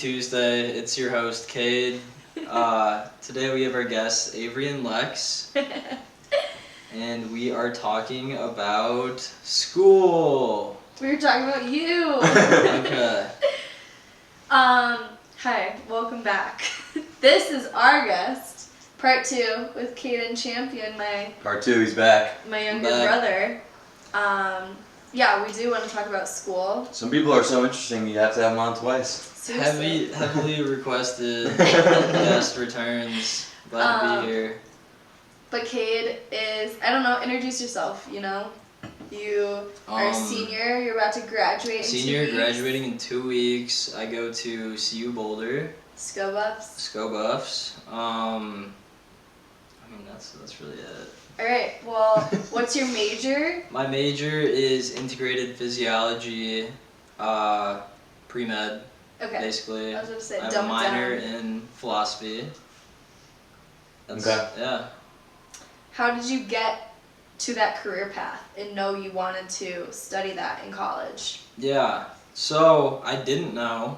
Tuesday. It's your host, Cade. Today we have our guests, Avery and Lex. And we are talking about school. We were talking about you. Okay. Hi, welcome back. This is our guest, part 2, with Cade Champion, Part 2, he's back. my younger brother. Yeah, we do want to talk about school. Some people are so interesting, you have to have them on twice. Seriously. Heavily requested guest returns. Glad to be here. But Cade is, I don't know, introduce yourself, you know? You are a senior, you're about to graduate in 2 weeks. Senior, graduating in 2 weeks. I go to CU Boulder. Sco Buffs. Sco Buffs. I mean, that's really it. Alright, well, what's your major? My major is integrated physiology, pre-med, basically. I was going to say, I have a minor in philosophy. Okay. Yeah. How did you get to that career path and know you wanted to study that in college? Yeah, so I didn't know,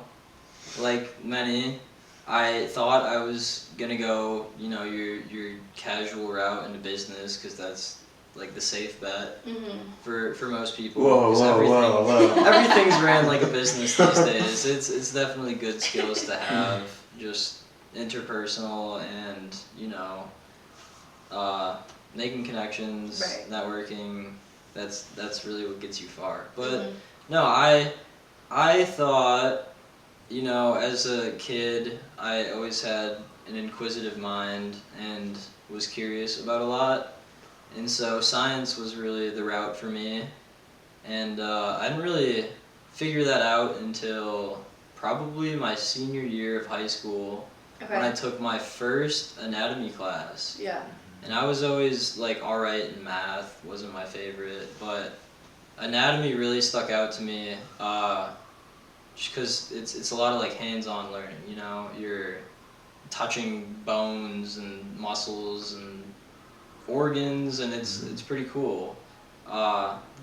like many. I thought I was gonna go, your casual route into business because that's like the safe bet for most people. Whoa. Everything's ran like a business these days. It's definitely good skills to have, just interpersonal and making connections, right. Networking. That's really what gets you far. But no, I thought. As a kid, I always had an inquisitive mind and was curious about a lot. And so science was really the route for me. And I didn't really figure that out until probably my senior year of high school when I took my first anatomy class. Yeah. And I was always alright in math, wasn't my favorite, but anatomy really stuck out to me. Just because it's a lot of hands-on learning, you're touching bones and muscles and organs, and it's pretty cool.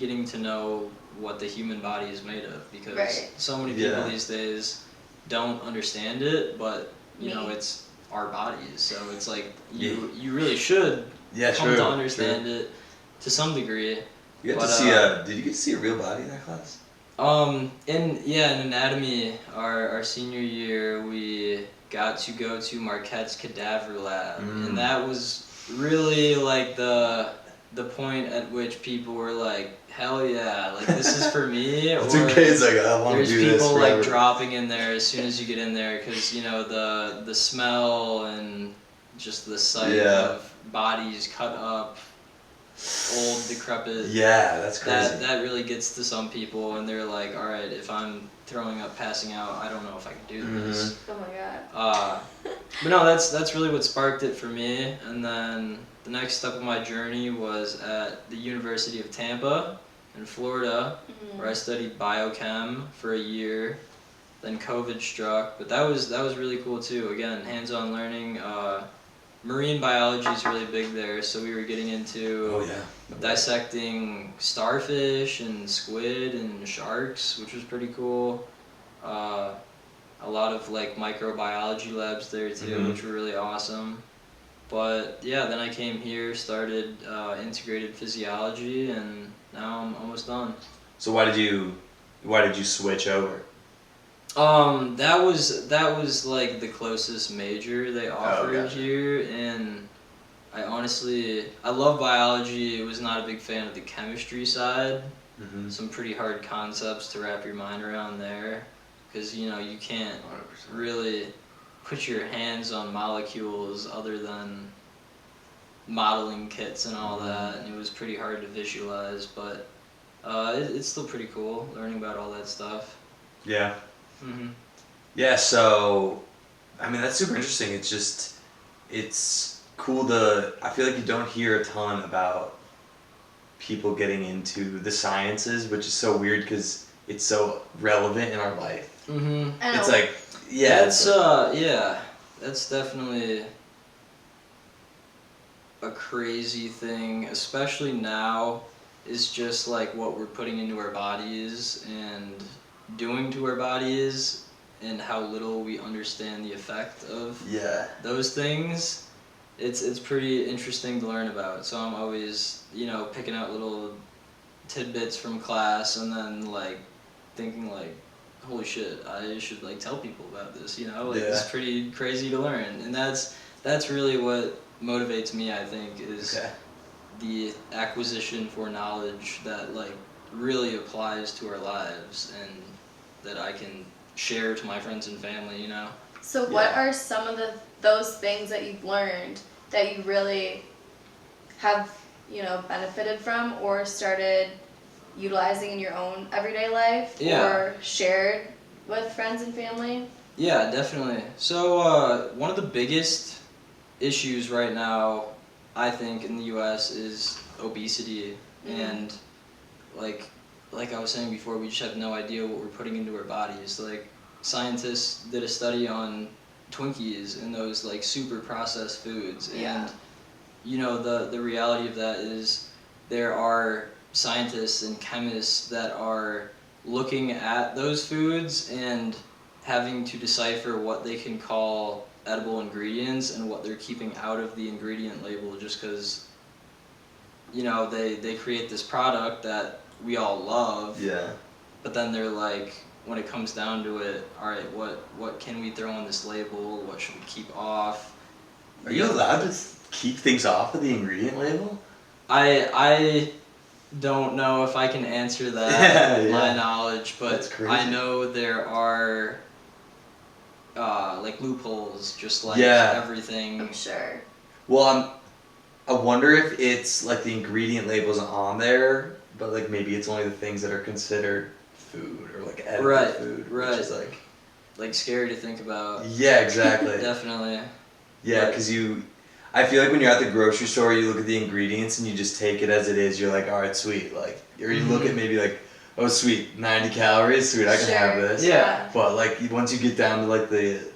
Getting to know what the human body is made of, because so many people these days don't understand it, but it's our bodies, so it's you really should come to understand it to some degree. You got to see did you get to see a real body in that class? In anatomy, our senior year, we got to go to Marquette's cadaver lab, and that was really the point at which people were like, hell yeah, this is for me. It's okay, it's I want to do this forever. There's people dropping in there as soon as you get in there, because the smell and just the sight of bodies cut up, old, decrepit. Yeah, that's crazy. That really gets to some people, and they're like, all right, if I'm throwing up, passing out, I don't know if I can do this. Oh my god. But no, that's really what sparked it for me. And then the next step of my journey was at the University of Tampa in Florida, where I studied biochem for a year. Then COVID struck, but that was really cool too. Again, hands-on learning. Marine biology is really big there, so we were getting into dissecting starfish and squid and sharks, which was pretty cool. A lot of microbiology labs there too, which were really awesome. But yeah, then I came here, started integrated physiology, and now I'm almost done. So why did you switch over? That was the closest major they offered here, and I love biology. I was not a big fan of the chemistry side. Some pretty hard concepts to wrap your mind around there, because you can't 100%. really put your hands on molecules other than modeling kits and all that, and it was pretty hard to visualize, but it's still pretty cool learning about all that stuff. Yeah. Yeah, so, that's super interesting. It's cool I feel like you don't hear a ton about people getting into the sciences, which is so weird because it's so relevant in our life. It's that's definitely a crazy thing, especially now, is just what we're putting into our bodies and doing to our bodies and how little we understand the effect of Yeah. those things, it's pretty interesting to learn about. So I'm always, picking out little tidbits from class and then like thinking like, holy shit, I should like tell people about this, it's pretty crazy to learn. And that's really what motivates me, I think, is the acquisition for knowledge that like really applies to our lives and that I can share to my friends and family, So what are some of those things that you've learned that you really have, benefited from or started utilizing in your own everyday life or shared with friends and family? Yeah, definitely. So one of the biggest issues right now, I think, in the U.S. is obesity, and like I was saying before, we just have no idea what we're putting into our bodies. Like scientists did a study on Twinkies and those like super processed foods, and the reality of that is there are scientists and chemists that are looking at those foods and having to decipher what they can call edible ingredients and what they're keeping out of the ingredient label, just because they create this product that we all love, but then they're like, when it comes down to it, all right, what can we throw on this label, what should we keep off? Are you allowed to keep things off of the ingredient label? I don't know if I can answer that with my knowledge, but I know there are like loopholes, just like everything. I'm sure. Well, I wonder if it's like the ingredient label's on there, but like maybe it's only the things that are considered food or like edible food, which is like scary to think about. Yeah, exactly. Definitely. Yeah, because I feel like when you're at the grocery store, you look at the ingredients and you just take it as it is. You're like, all right, sweet. Like, or you look at maybe like, oh, sweet, 90 calories, sweet, I can have this. Yeah. But like once you get down to like the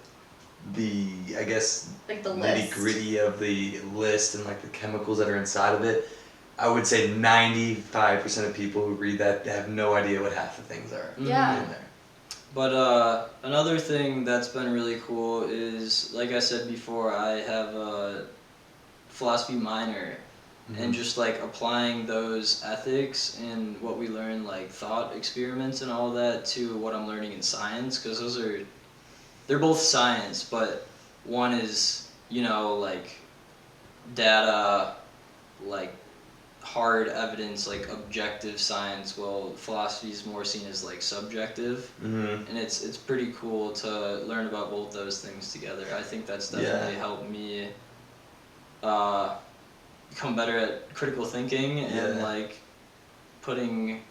I guess like the nitty gritty of the list and like the chemicals that are inside of it, I would say 95% of people who read that have no idea what half the things are in there. But another thing that's been really cool is, like I said before, I have a philosophy minor, and just like applying those ethics and what we learn, like thought experiments and all that, to what I'm learning in science, because they're both science, but one is, like data, like hard evidence, like objective science, while philosophy is more seen as like subjective. And it's pretty cool to learn about both those things together. I think that's definitely helped me become better at critical thinking and like putting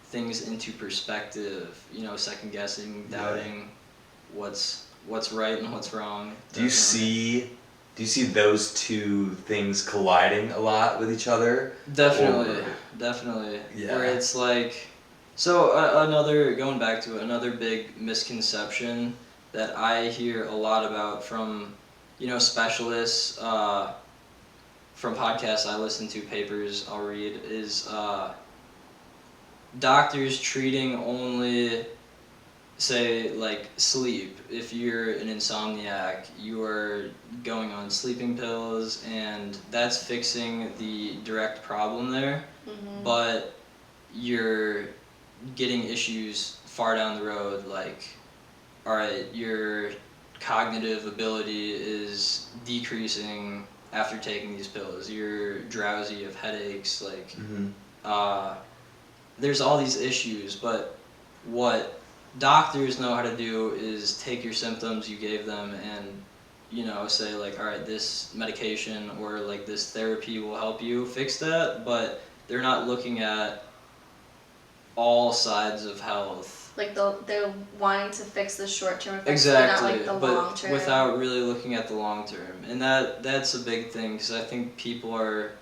things into perspective, second guessing, doubting what's right and what's wrong. Do you see those two things colliding a lot with each other? Definitely. Yeah. Where it's like, so going back to it, another big misconception that I hear a lot about from, specialists, from podcasts I listen to, papers I'll read, is doctors treating only, say, like sleep. If you're an insomniac, you are going on sleeping pills, and that's fixing the direct problem there. But you're getting issues far down the road, like, all right, your cognitive ability is decreasing after taking these pills. You're drowsy, you have headaches, like, there's all these issues, but what doctors know how to do is take your symptoms you gave them and, say like, all right, this medication or like this therapy will help you fix that, but they're not looking at all sides of health. Like they're wanting to fix the short-term effects, exactly, but not like the long-term. Without really looking at the long-term. And that's a big thing, because I think people are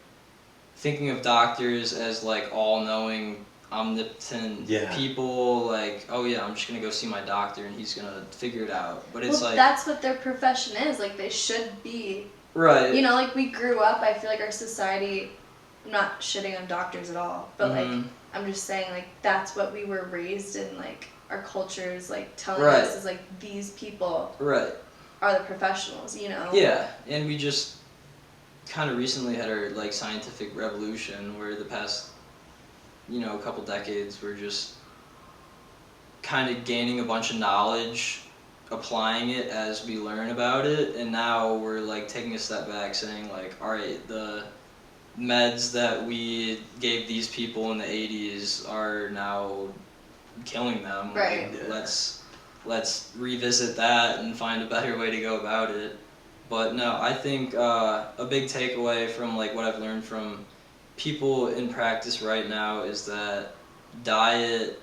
thinking of doctors as like all-knowing, omnipotent people, like, oh yeah, I'm just gonna go see my doctor and he's gonna figure it out. But it's like, that's what their profession is. Like, they should be. Right. Like we grew up, I feel like our society, I'm not shitting on doctors at all, but like, I'm just saying, like, that's what we were raised in, like, our culture is like telling Right. us is like these people Right. are the professionals, you know? Yeah, and we just kind of recently had our like scientific revolution where the past, couple decades we're just kind of gaining a bunch of knowledge, applying it as we learn about it, and now we're like taking a step back saying like, all right, the meds that we gave these people in the 80s are now killing them. Right. Like, let's revisit that and find a better way to go about it. But no, I think a big takeaway from like what I've learned from people in practice right now is that diet,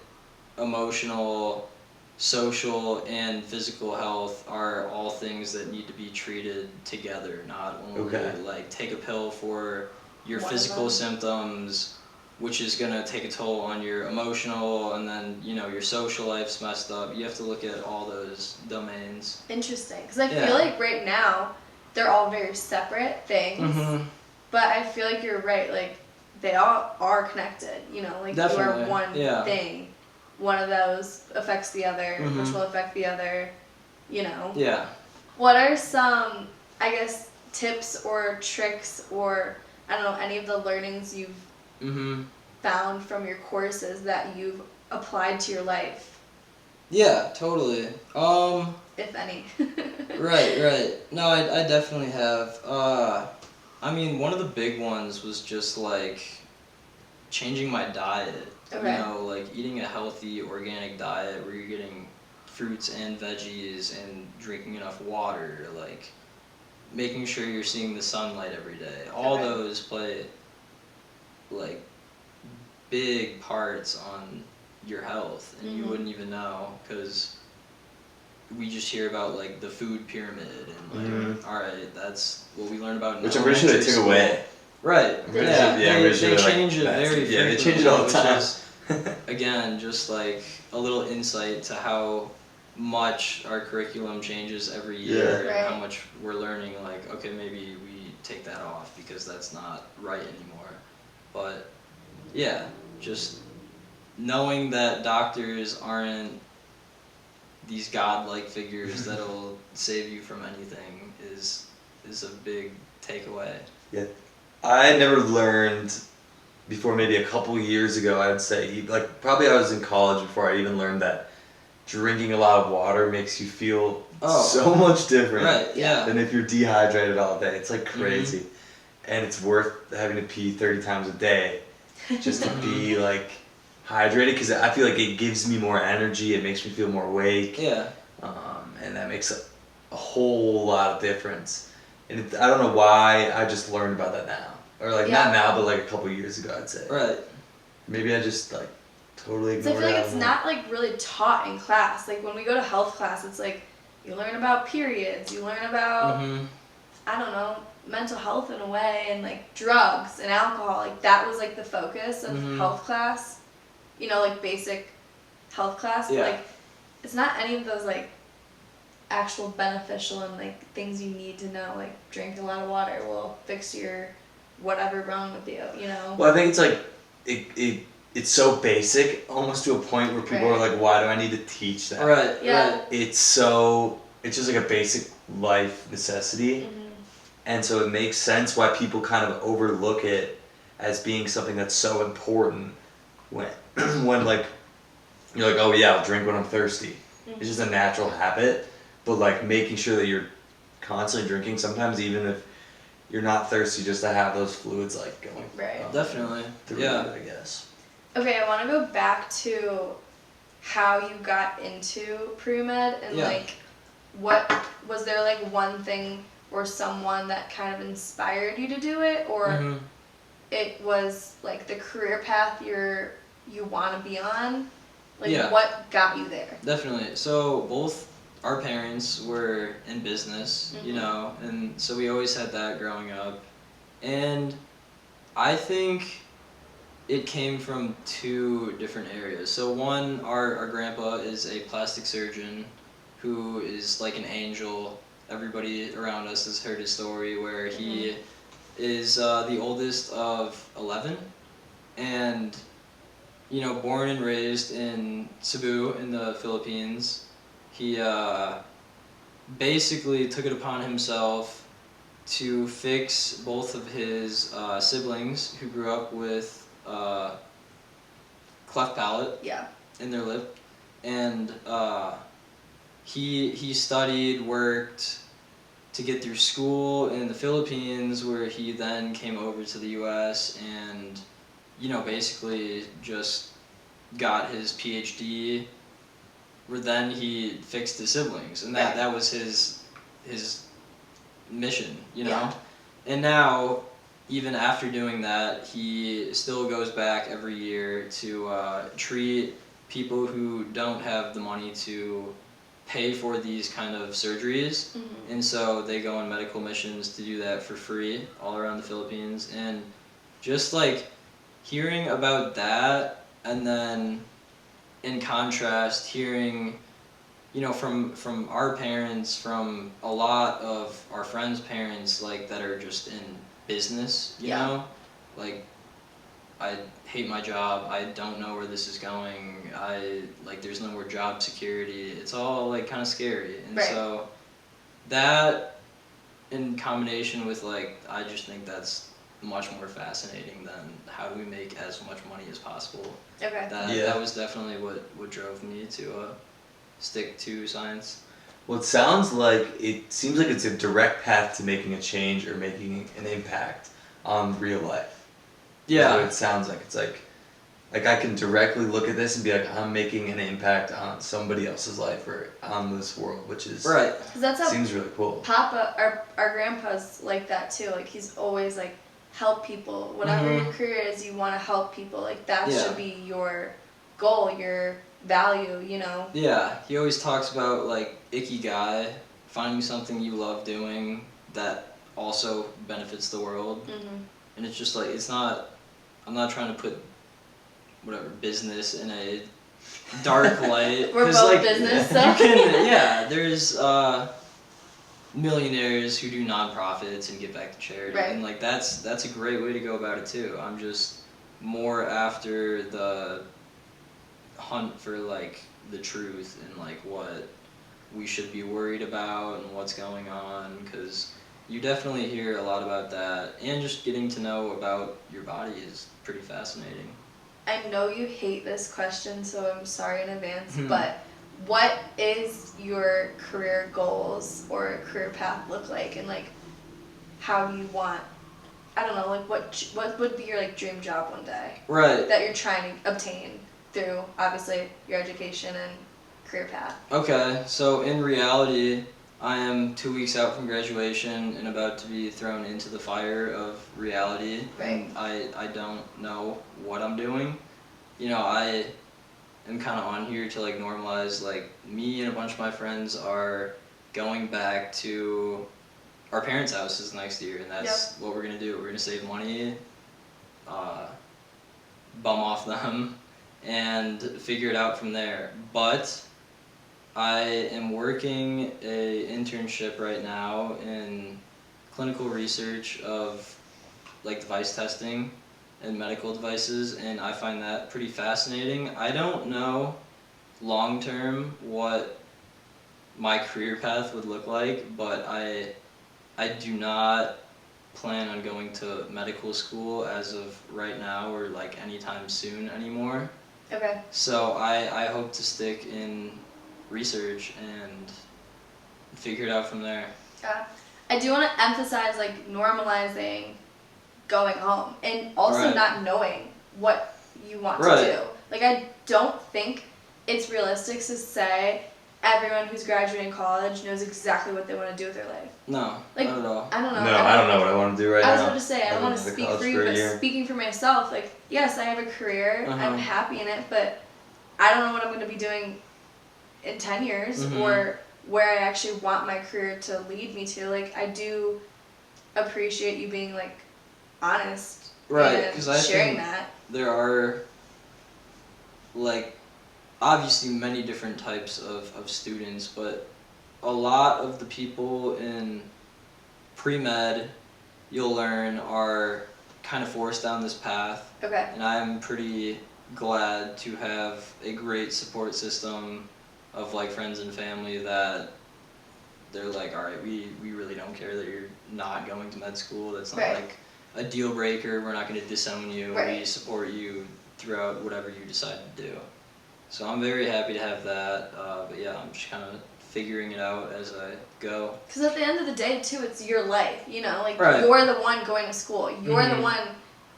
emotional, social, and physical health are all things that need to be treated together, not only like take a pill for your One of physical them. symptoms, which is going to take a toll on your emotional, and then your social life's messed up. You have to look at all those domains. Interesting, because I Yeah. feel like right now they're all very separate things, but I feel like you're right. Like they all are connected. Like Definitely, you are one yeah. thing. One of those affects the other, Mhm. which will affect the other. Yeah. What are some, I guess, tips or tricks or I don't know any of the learnings you've found from your courses that you've applied to your life, Yeah, totally. if any? Right. No, I definitely have. I mean, one of the big ones was just like changing my diet. Okay. Like eating a healthy organic diet where you're getting fruits and veggies and drinking enough water, like making sure you're seeing the sunlight every day. All Okay. those play like big parts on your health, and you wouldn't even know because we just hear about like the food pyramid and like, all right, that's what we learn about in Which I'm pretty sure they elementary took school. away. Right. I'm pretty Yeah. sure- yeah, I'm pretty sure They they're like, change it that's- very yeah, they frequently, change it all the which time. is, again, just like a little insight to how much our curriculum changes every year Yeah. and how Right. much we're learning. Like, okay, maybe we take that off because that's not right anymore. But yeah, just knowing that doctors aren't these godlike figures that'll save you from anything is a big takeaway. Yeah, I never learned before maybe a couple years ago, I'd say, like probably I was in college before I even learned that drinking a lot of water makes you feel so much different Right, yeah. than if you're dehydrated all day. It's like crazy. And it's worth having to pee 30 times a day just to be like hydrated, because I feel like it gives me more energy, it makes me feel more awake. Yeah. And that makes a whole lot of difference. And I don't know why I just learned about that now. Or like Yeah. not now, but like a couple years ago, I'd say. Right. Maybe I just like totally So I ignored feel like it. it's not like really taught in class. Like when we go to health class, it's like you learn about periods, you learn about I don't know, mental health in a way, and like drugs and alcohol. Like that was like the focus of health class. Like basic health class. But Yeah. like it's not any of those like actual beneficial and like things you need to know. Like drink a lot of water will fix your whatever wrong with you. Well, I think it's like it's so basic, almost to a point where people are like, "Why do I need to teach that?" Right. Yeah. Right. It's just like a basic life necessity, and so it makes sense why people kind of overlook it as being something that's so important when when like you're like, "Oh yeah, I'll drink when I'm thirsty." It's just a natural habit, but like making sure that you're constantly drinking, sometimes even if you're not thirsty, just to have those fluids like going Right. Definitely. through Yeah. it, I guess. Okay, I want to go back to how you got into pre-med and Yeah. like what was there like one thing or someone that kind of inspired you to do it, or it was like the career path you want to be on? Like Yeah. what got you there? Definitely. So both our parents were in business, and so we always had that growing up. And I think it came from two different areas. So one, our grandpa is a plastic surgeon who is like an angel. Everybody around us has heard his story where he is the oldest of 11, and born and raised in Cebu in the Philippines. He basically took it upon himself to fix both of his siblings who grew up with cleft palate Yeah. in their lip, and he studied, worked to get through school in the Philippines, where he then came over to the U.S. and basically just got his PhD, where then he fixed his siblings, and that was his mission, Yeah. And now, even after doing that, he still goes back every year to treat people who don't have the money to pay for these kind of surgeries, and so they go on medical missions to do that for free all around the Philippines. And just like hearing about that, and then in contrast hearing from our parents, from a lot of our friends' parents, like, that are just in business, like, I hate my job, I don't know where this is going, there's no more job security, it's all like kind of scary. And Right. so that, in combination with, I just think that's much more fascinating than how do we make as much money as possible. Okay. That was definitely what drove me to stick to science. Well, it seems like it's a direct path to making a change or making an impact on real life. Yeah. That's what it sounds like. It's like I can directly look at this and be like, I'm making an impact on somebody else's life or on this world, which is right. 'Cause that's how seems really cool. Papa, our grandpa's like that too. Like, he's always like, help people. Whatever your career is, you want to help people. Like, that should be your goal, your value, Yeah, he always talks about ikigai, finding something you love doing that also benefits the world. And it's just I'm not trying to put whatever business in a dark light. We're both business, so. There's millionaires who do nonprofits and give back to charity, right. and that's a great way to go about it too. I'm just more after the hunt for the truth and what we should be worried about and what's going on, because you definitely hear a lot about that, and just getting to know about your body is pretty fascinating. I know you hate this question, so I'm sorry in advance, but what is your career goals or career path look like, and how do you want, I don't know, what would be your dream job one day? Right. That you're trying to obtain through obviously your education and career path. Okay, so in reality, I am 2 weeks out from graduation and about to be thrown into the fire of reality. Right. I don't know what I'm doing. I am kind of on here to normalize, me and a bunch of my friends are going back to our parents' houses next year, and that's what we're going to do. We're going to save money, bum off them, and figure it out from there. But I am working a internship right now in clinical research of device testing and medical devices, and I find that pretty fascinating. I don't know long term what my career path would look like, but I do not plan on going to medical school as of right now or anytime soon anymore. Okay. So I hope to stick in research and figure it out from there. I do want to emphasize normalizing going home and also Right. not knowing what you want Right. to do. I don't think it's realistic to say everyone who's graduating college knows exactly what they want to do with their life. No, not at all. I don't know. No, I don't know what I want to do right now. I was about to say, I don't want to been speak out of for you, college but for a year. speaking for myself, yes, I have a career, I'm happy in it, but I don't know what I'm going to be doing in 10 years or where I actually want my career to lead me to. I do appreciate you being honest, Right, and 'cause I sharing think that. there are obviously many different types of students, but a lot of the people in pre-med, you'll learn, are kind of forced down this path. Okay. And I'm pretty glad to have a great support system of like friends and family that they're like, all right, we really don't care that you're not going to med school. That's not Right. like a deal breaker. We're not going to disown you. Right. We support you throughout whatever you decide to do. So I'm very happy to have that. But yeah, I'm just kind of figuring it out as I go. Because at the end of the day, too, it's your life. You know, like Right. you're the one going to school. You're the Mhm. one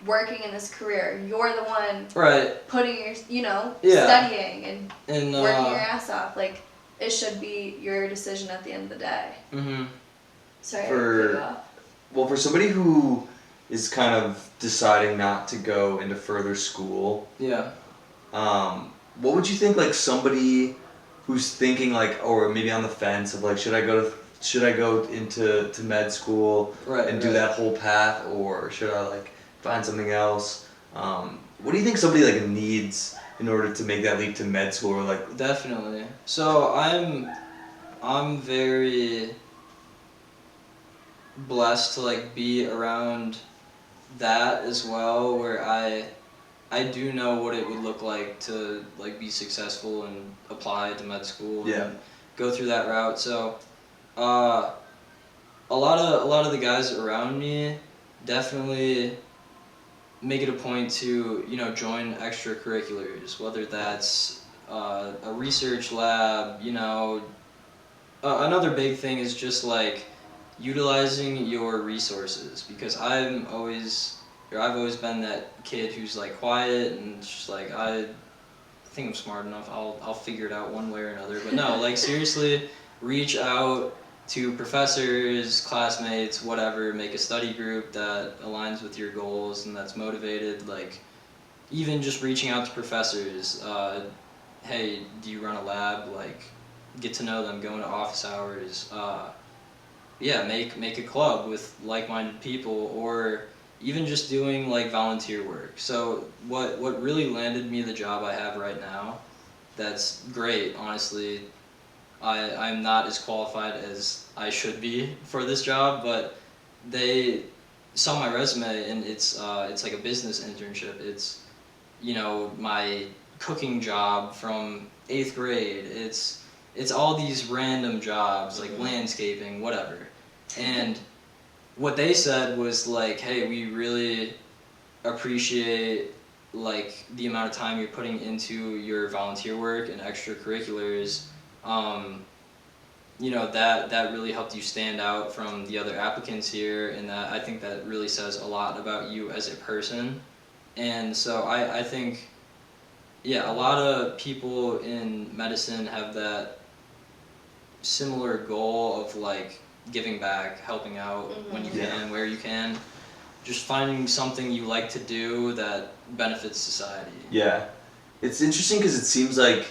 working in this career. You're the one Right. putting your, Yeah. studying and And working your ass off. Like it should be your decision at the end of the day. mhm. Sorry, For- I cut you off. Well, for somebody who is kind of deciding not to go into further school, Yeah. what would you think, like somebody who's thinking like, or maybe on the fence of like, should I go into med school Right. and do right. that whole path, or should I like find something else? What do you think somebody like needs in order to make that leap to med school, or like? Definitely. So I'm very blessed to like be around that as well, where I do know what it would look like to like be successful and apply to med school Yeah. and go through that route. So a lot of the guys around me definitely make it a point to join extracurriculars, whether that's a research lab. Another big thing is just like utilizing your resources, because I've always been that kid who's like quiet and just like I think I'm smart enough. I'll figure it out one way or another. But no, like seriously, reach out to professors, classmates, whatever. Make a study group that aligns with your goals and that's motivated. Like even just reaching out to professors. Hey, do you run a lab? Like get to know them. Go into office hours. Yeah, make a club with like-minded people, or even just doing like volunteer work. So what really landed me the job I have right now, that's great, honestly. I'm not as qualified as I should be for this job, but they saw my resume and it's like a business internship. It's my cooking job from 8th grade. It's all these random jobs like landscaping, whatever. And what they said was like, hey, we really appreciate like the amount of time you're putting into your volunteer work and extracurriculars. That really helped you stand out from the other applicants here, and that I think that really says a lot about you as a person. And so I think, yeah, a lot of people in medicine have that similar goal of like giving back, helping out when you Yeah. can, where you can, just finding something you like to do that benefits society. Yeah, it's interesting because it seems like,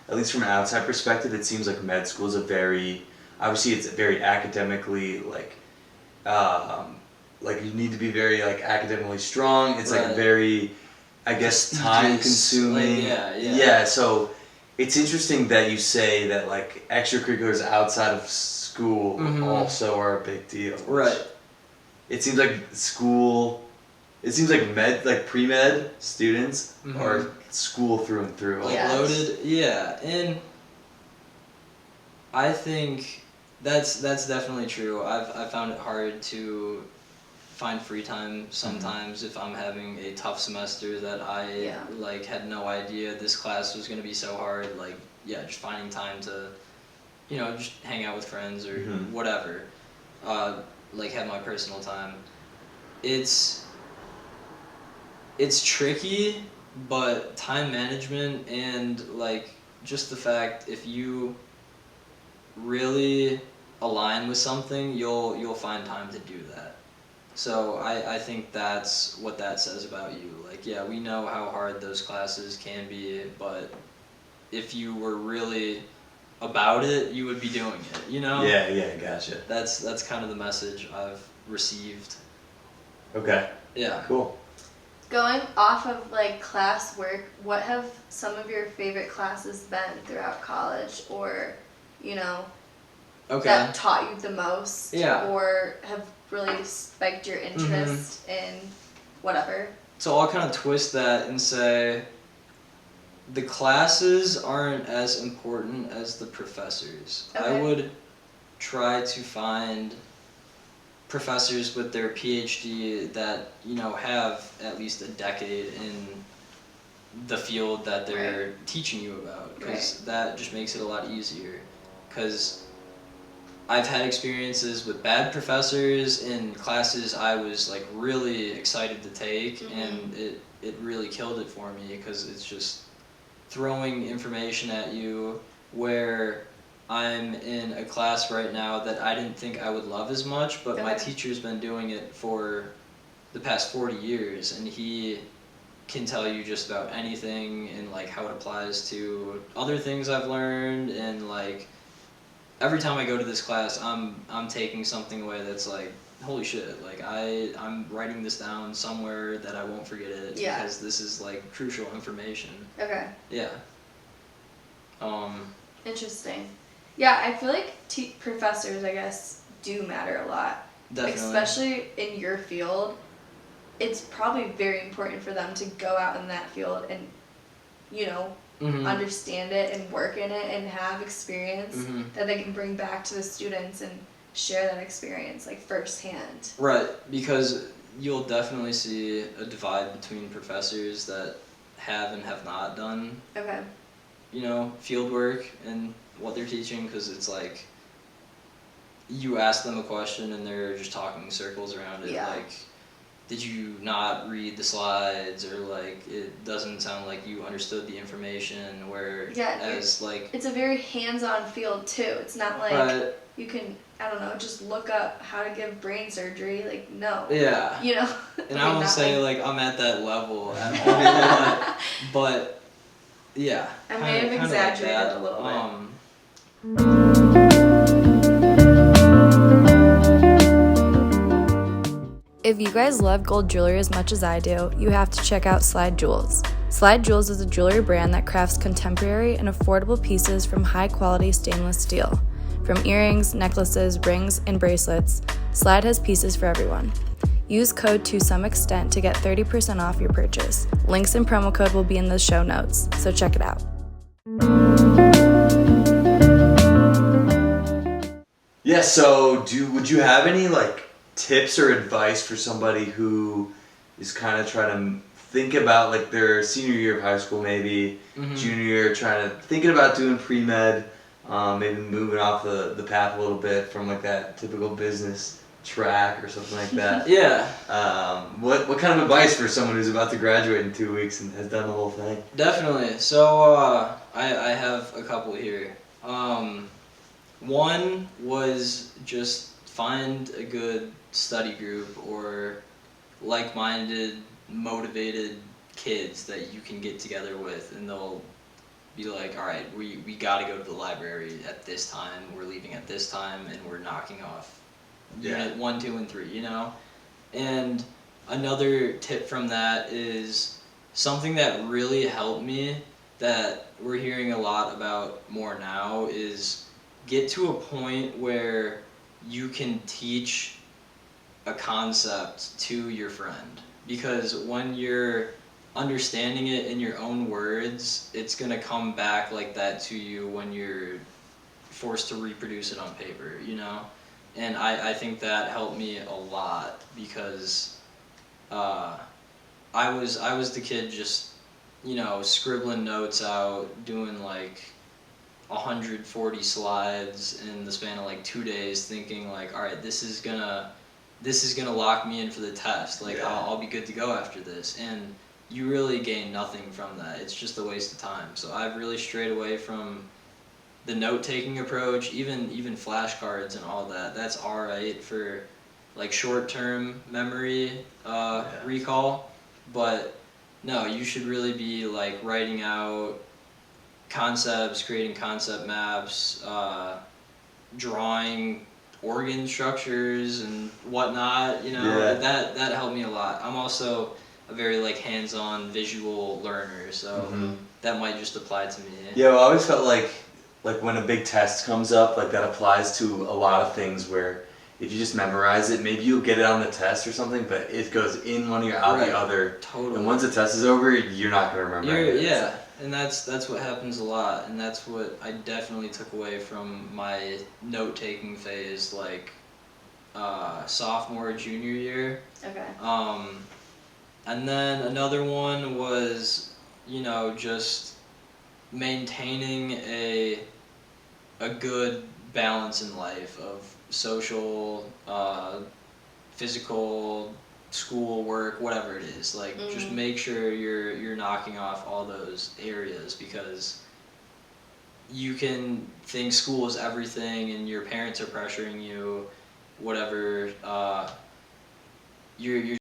at least from an outside perspective, it seems like med school is obviously it's very academically like you need to be very like academically strong. It's like Right. very, I guess, time consuming. Like, yeah. So it's interesting that you say that like extracurriculars outside of school also are a big deal. Right. It seems like pre-med students are school through and through. Like Yeah. loaded, yeah, and I think that's definitely true. I've found it hard to find free time sometimes if I'm having a tough semester that I like had no idea this class was gonna be so hard. Like just finding time to just hang out with friends or whatever. Like have my personal time. It's tricky, but time management and like just the fact if you really align with something, you'll find time to do that. So I think that's what that says about you. Like yeah, we know how hard those classes can be, but if you were really about it, you would be doing it, Yeah, gotcha. That's kind of the message I've received. Okay, Yeah. cool. Going off of like class work, what have some of your favorite classes been throughout college, or Okay. that taught you the most, Yeah. or have really spiked your interest in whatever? So I'll kind of twist that and say the classes aren't as important as the professors. I Okay. would try to find professors with their PhD that, have at least a decade in the field that they're teaching you about, because that just makes it a lot easier. Because I've had experiences with bad professors in classes I was like really excited to take, and it really killed it for me, because it's just throwing information at you where I'm in a class right now that I didn't think I would love as much, but my teacher's been doing it for the past 40 years, and he can tell you just about anything and like how it applies to other things I've learned, and like every time I go to this class, I'm taking something away that's like, holy shit, like I'm writing this down somewhere that I won't forget it, because this is like crucial information. Okay. Yeah. Interesting. Yeah, I feel like professors, I guess, do matter a lot. Definitely. Especially in your field. It's probably very important for them to go out in that field and, understand it and work in it and have experience that they can bring back to the students and share that experience like firsthand. Right, because you'll definitely see a divide between professors that have and have not done, field work and what they're teaching, because it's like you ask them a question and they're just talking circles around it. Like, did you not read the slides, or like it doesn't sound like you understood the information, where as like it's a very hands-on field too. It's not like you can, I don't know, just look up how to give brain surgery, like no. Yeah. And I won't say like I'm at that level at all, but yeah. I may have exaggerated like a little bit. If you guys love gold jewelry as much as I do, you have to check out Slide Jewels. Slide Jewels is a jewelry brand that crafts contemporary and affordable pieces from high-quality stainless steel. From earrings, necklaces, rings, and bracelets, Slide has pieces for everyone. Use code TOSOMEEXTENT to get 30% off your purchase. Links and promo code will be in the show notes, so check it out. Yeah, so would you have any like tips or advice for somebody who is kind of trying to think about like their senior year of high school, maybe junior year, thinking about doing pre-med, maybe moving off the path a little bit from like that typical business track or something like that? What kind of advice for someone who's about to graduate in 2 weeks and has done the whole thing? Definitely. So I have a couple here. One was just find a good study group or like-minded, motivated kids that you can get together with, and they'll be like, all right, we got to go to the library at this time, we're leaving at this time, and we're knocking off unit 1, 2, and 3, And another tip from that is something that really helped me that we're hearing a lot about more now is get to a point where you can teach a concept to your friend, because when you're understanding it in your own words, it's going to come back like that to you when you're forced to reproduce it on paper, And I think that helped me a lot, because I was the kid just, scribbling notes out, doing like 140 slides in the span of like 2 days, thinking like, all right, this is gonna lock me in for the test. Like I'll be good to go after this, and you really gain nothing from that. It's just a waste of time. So I've really strayed away from the note-taking approach, even flashcards and all that. That's all right for like short-term memory recall, but no, you should really be like writing out concepts, creating concept maps, drawing organ structures and whatnot. That helped me a lot. I'm also a very like hands-on visual learner, so that might just apply to me. Yeah, well, I always felt like when a big test comes up, like that applies to a lot of things where if you just memorize it, maybe you'll get it on the test or something, but it goes in one ear, out the other. Totally. And once the test is over, you're not going to remember it. Yeah. and that's what happens a lot, and that's what I definitely took away from my note-taking phase, like sophomore, junior year. Okay. And then another one was, just maintaining a good balance in life of social, physical, school, work, whatever it is. Like, just make sure you're knocking off all those areas, because you can think school is everything and your parents are pressuring you, whatever. You're